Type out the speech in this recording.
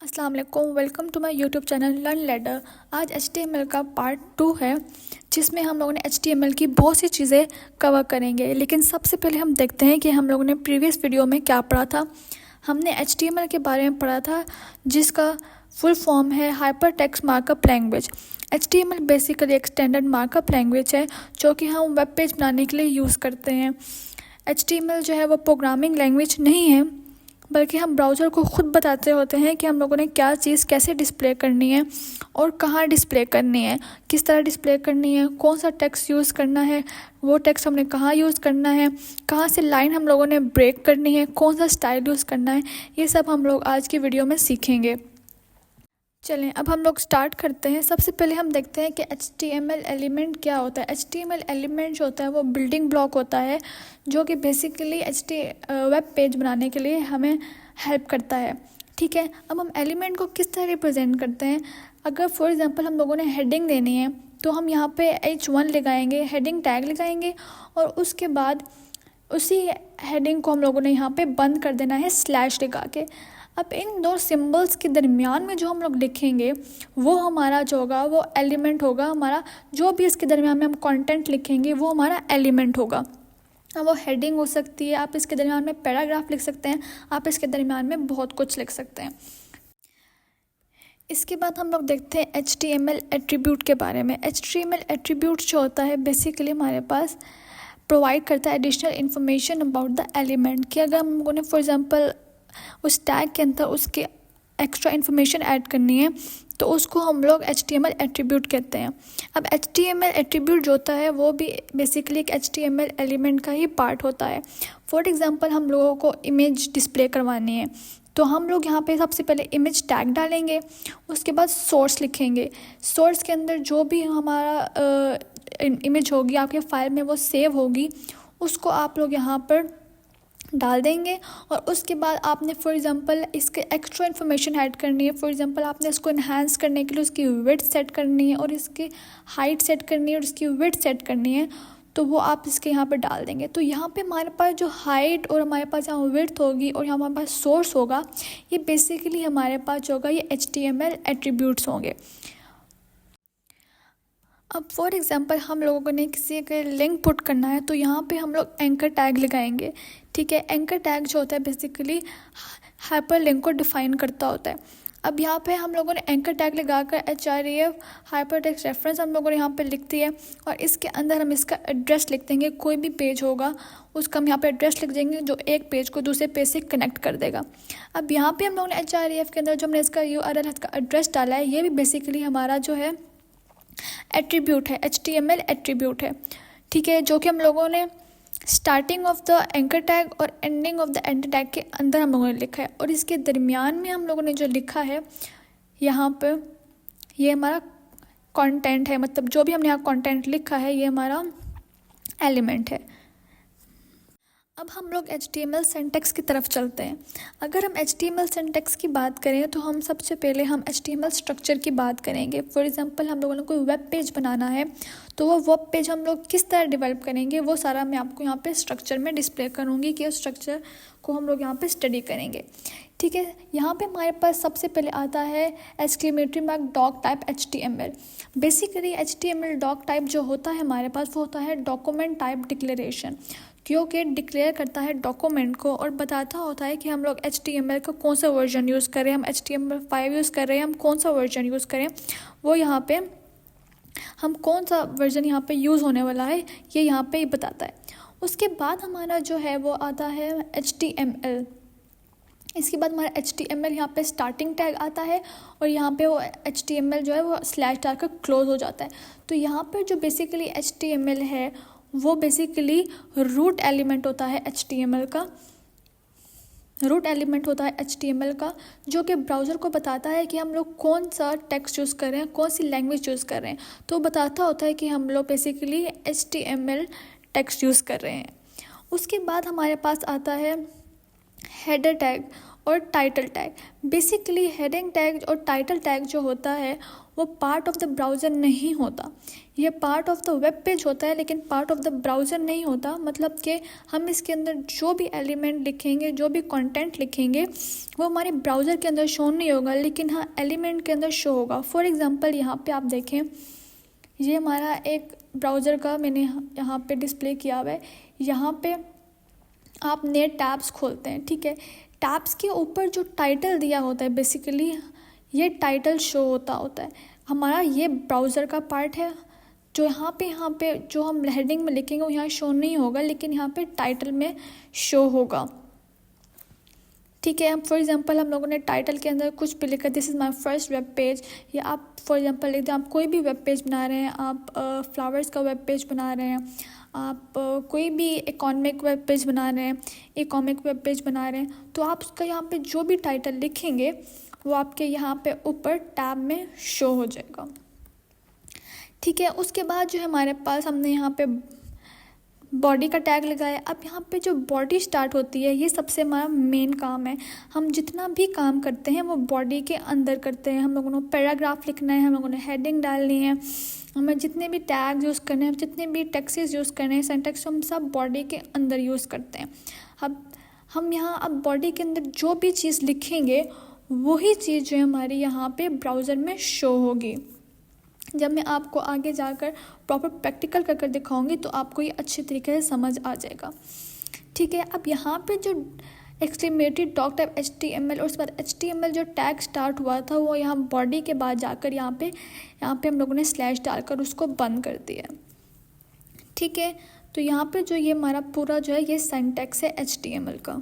अस्सलाम वालेकुम, welcome to my YouTube channel Learn Ladder. आज HTML का पार्ट 2 है जिसमें हम लोगों ने HTML की बहुत सी चीज़ें कवर करेंगे। लेकिन सबसे पहले हम देखते हैं कि हम लोगों ने प्रीवियस वीडियो में क्या पढ़ा था। हमने HTML के बारे में पढ़ा था जिसका फुल फॉर्म है hyper text markup language. HTML basically एक स्टैंडर्ड मार्कअप लैंग्वेज है जो कि हम वेब पेज बनाने के लिए यूज़ करते हैं। HTML जो है वो प्रोग्रामिंग लैंग्वेज नहीं है, बल्कि हम ब्राउज़र को खुद बताते होते हैं कि हम लोगों ने क्या चीज़ कैसे डिस्प्ले करनी है और कहाँ डिस्प्ले करनी है, किस तरह डिस्प्ले करनी है, कौन सा टेक्स्ट यूज़ करना है, वो टेक्स्ट हमने कहाँ यूज़ करना है, कहाँ से लाइन हम लोगों ने ब्रेक करनी है, कौन सा स्टाइल यूज़ करना है। ये सब हम लोग आज की वीडियो में सीखेंगे। चलें अब हम लोग स्टार्ट करते हैं। सबसे पहले हम देखते हैं कि HTML एलिमेंट क्या होता है। HTML एलिमेंट जो होता है वो बिल्डिंग ब्लॉक होता है जो कि बेसिकली वेब पेज बनाने के लिए हमें हेल्प करता है। ठीक है, अब हम एलिमेंट को किस तरह रिप्रेजेंट करते हैं। अगर फॉर एग्जांपल हम लोगों ने हेडिंग देनी है तो हम यहाँ पे H1 लगाएंगे, हेडिंग टैग लगाएंगे और उसके बाद उसी हेडिंग को हम लोगों ने यहाँ पे बंद कर देना है स्लैश लगा के। अब इन दो सिंबल्स के दरमियान में जो हम लोग लिखेंगे वो हमारा जो होगा वो एलिमेंट होगा। हमारा जो भी इसके दरमियान में हम कंटेंट लिखेंगे वो हमारा एलिमेंट होगा। अब वो हेडिंग हो सकती है, आप इसके दरमियान में पैराग्राफ लिख सकते हैं, आप इसके दरमियान में बहुत कुछ लिख सकते हैं। इसके बाद हम लोग देखते हैं HTML एट्रीब्यूट के बारे में। HTML एट्रीब्यूट जो होता है बेसिकली हमारे पास प्रोवाइड करता है additional information about the element कि अगर हम लोगों ने फॉर एग्जांपल उस टैग के अंदर उसके एक्स्ट्रा इन्फॉर्मेशन ऐड करनी है तो उसको हम लोग HTML एट्रीब्यूट कहते हैं। अब HTML एट्रीब्यूट जो होता है वो भी बेसिकली एक HTML एलिमेंट का ही पार्ट होता है। फॉर एग्जांपल हम लोगों को इमेज डिस्प्ले करवानी है तो हम लोग यहाँ पे सबसे पहले इमेज टैग डालेंगे, उसके बाद सोर्स लिखेंगे। सोर्स के अंदर जो भी हमारा इमेज होगी आपके फाइल में वो सेव होगी, उसको आप लोग यहाँ पर डाल देंगे। और उसके बाद आपने फॉर एग्जांपल इसके एक्स्ट्रा इन्फॉर्मेशन ऐड करनी है। फॉर एग्जांपल आपने इसको इन्हांस करने के लिए उसकी विड्थ सेट करनी है और इसकी हाइट सेट करनी है और इसकी विड्थ सेट करनी है, तो वो आप इसके यहाँ पे डाल देंगे। तो यहाँ पे हमारे पास जो हाइट और हमारे पास यहाँ विड्थ होगी और यहाँ हमारे पास सोर्स होगा, ये बेसिकली हमारे पास जो होगा ये HTML एट्रीब्यूट्स होंगे। अब फॉर एग्जांपल हम लोगों ने किसी के लिंक पुट करना है तो यहाँ पे हम लोग एंकर टैग लगाएंगे। ठीक है, एंकर टैग जो होता है बेसिकली हाइपर लिंक को डिफाइन करता होता है। अब यहाँ पे हम लोगों ने एंकर टैग लगाकर href हाइपर टेक्स्ट रेफरेंस हम लोगों ने यहाँ पे लिख दिया है और इसके अंदर हम इसका एड्रेस लिख देंगे। कोई भी पेज होगा उसका हम यहाँ पे एड्रेस लिख देंगे जो एक पेज को दूसरे पेज से कनेक्ट कर देगा। अब यहाँ पे हम लोगों ने href के अंदर जो हमने इसका URL इसका एड्रेस डाला है ये भी बेसिकली हमारा जो है एट्रीब्यूट है, HTML एट्रीब्यूट है। ठीक है, जो कि हम लोगों ने starting of the anchor tag और ending of the anchor tag के अंदर हम लोगों ने लिखा है और इसके दरमियान में हम लोगों ने जो लिखा है यहाँ पे ये हमारा कंटेंट है। मतलब जो भी हमने यहाँ कंटेंट लिखा है ये हमारा एलिमेंट है। अब हम लोग HTML सिंटैक्स की तरफ चलते हैं। अगर हम HTML सिंटैक्स की बात करें तो हम सबसे पहले हम HTML स्ट्रक्चर की बात करेंगे। फॉर एग्जांपल हम लोगों ने कोई वेब पेज बनाना है तो वो वेब पेज हम लोग किस तरह डेवलप करेंगे वो सारा मैं आपको यहाँ पे स्ट्रक्चर में डिस्प्ले करूँगी कि उस स्ट्रक्चर को हम लोग यहाँ पे स्टडी करेंगे। ठीक है, यहाँ पे हमारे पास सबसे पहले आता है exclamatory mark doc type HTML। Basically HTML doc type जो होता है हमारे पास वो होता है डॉक्यूमेंट टाइप डिक्लेरेशन, क्योंकि डिक्लेयर करता है डॉक्यूमेंट को और बताता होता है कि हम लोग HTML का कौन सा वर्जन यूज़ करें, हम HTML5 यूज़ कर रहे हैं, हम कौन सा वर्जन यूज़ करें, वो यहाँ पे हम कौन सा वर्जन यहाँ पे यूज़ होने वाला है ये यहाँ पे ही बताता है। उसके बाद हमारा जो है वो आता है HTML। इसके बाद हमारा HTML यहाँ पे स्टार्टिंग टैग आता है और यहाँ पे वो HTML जो है वो स्लैश डाल कर क्लोज हो जाता है। तो यहाँ पर जो बेसिकली HTML है वो बेसिकली रूट एलिमेंट होता है HTML का। रूट एलिमेंट होता है HTML का जो कि ब्राउज़र को बताता है कि हम लोग कौन सा टेक्स्ट यूज़ कर रहे हैं, कौन सी लैंग्वेज यूज़ कर रहे हैं। तो बताता होता है कि हम लोग बेसिकली HTML टेक्स्ट यूज़ कर रहे हैं। उसके बाद हमारे पास आता है हेडर टैग और title tag. Basically heading tag और टाइटल टैग जो होता है वो पार्ट ऑफ द ब्राउज़र नहीं होता, ये part of the web page होता है लेकिन पार्ट ऑफ द ब्राउज़र नहीं होता। मतलब कि हम इसके अंदर जो भी एलिमेंट लिखेंगे, जो भी कंटेंट लिखेंगे वो हमारे ब्राउज़र के अंदर शो नहीं होगा, लेकिन हाँ एलिमेंट के अंदर शो होगा। फॉर एग्ज़ाम्पल यहाँ पे आप देखें, ये हमारा एक ब्राउज़र का मैंने यहाँ पे डिस्प्ले किया हुआ है। यहाँ पे आप नए टैब्स खोलते हैं, ठीक है। टैब्स के ऊपर जो टाइटल दिया होता है बेसिकली ये टाइटल शो होता है। हमारा ये ब्राउज़र का पार्ट है जो यहाँ पे जो हम हेडिंग में लिखेंगे वो यहाँ शो नहीं होगा, लेकिन यहाँ पे टाइटल में शो होगा, ठीक है। फॉर एग्जांपल हम लोगों ने टाइटल के अंदर कुछ भी लिखा, this is my first web page, या आप फॉर एग्जांपल लिख दें, आप कोई भी वेब पेज बना रहे हैं, आप फ्लावर्स का वेब पेज बना रहे हैं, आप कोई भी इकोनॉमिक वेब पेज बना रहे हैं, इकोनॉमिक वेब पेज बना रहे हैं, तो आप उसका यहाँ पे जो भी टाइटल लिखेंगे वो आपके यहाँ पे ऊपर टैब में शो हो जाएगा, ठीक है। उसके बाद जो है हमारे पास हमने यहाँ पे बॉडी का टैग लगाया। अब यहाँ पे जो बॉडी स्टार्ट होती है ये सबसे हमारा मेन काम है। हम जितना भी काम करते हैं वो बॉडी के अंदर करते हैं। हम लोगों ने पैराग्राफ लिखना है, हम लोगों ने हेडिंग डालनी है, हमें जितने भी टैग यूज़ करने हैं, जितने भी टेक्सेस यूज़ करने हैं, सिंटैक्स हम सब बॉडी के अंदर यूज़ करते हैं। अब हम यहाँ अब बॉडी के अंदर जो भी चीज़ लिखेंगे वही चीज़ जो है हमारी यहाँ पे ब्राउज़र में शो होगी। जब मैं आपको आगे जाकर प्रॉपर प्रैक्टिकल कर दिखाऊंगी तो आपको ये अच्छी तरीके से समझ आ जाएगा, ठीक है। अब यहाँ पे जो एक्सक्लेमेटरी डॉक टाइप HTML और उसके बाद HTML जो टैग स्टार्ट हुआ था वो यहाँ बॉडी के बाद जाकर यहाँ पे हम लोगों ने स्लैश डालकर उसको बंद कर दिया, ठीक है। तो यहाँ पे जो ये हमारा पूरा जो है ये सिंटैक्स है HTML का।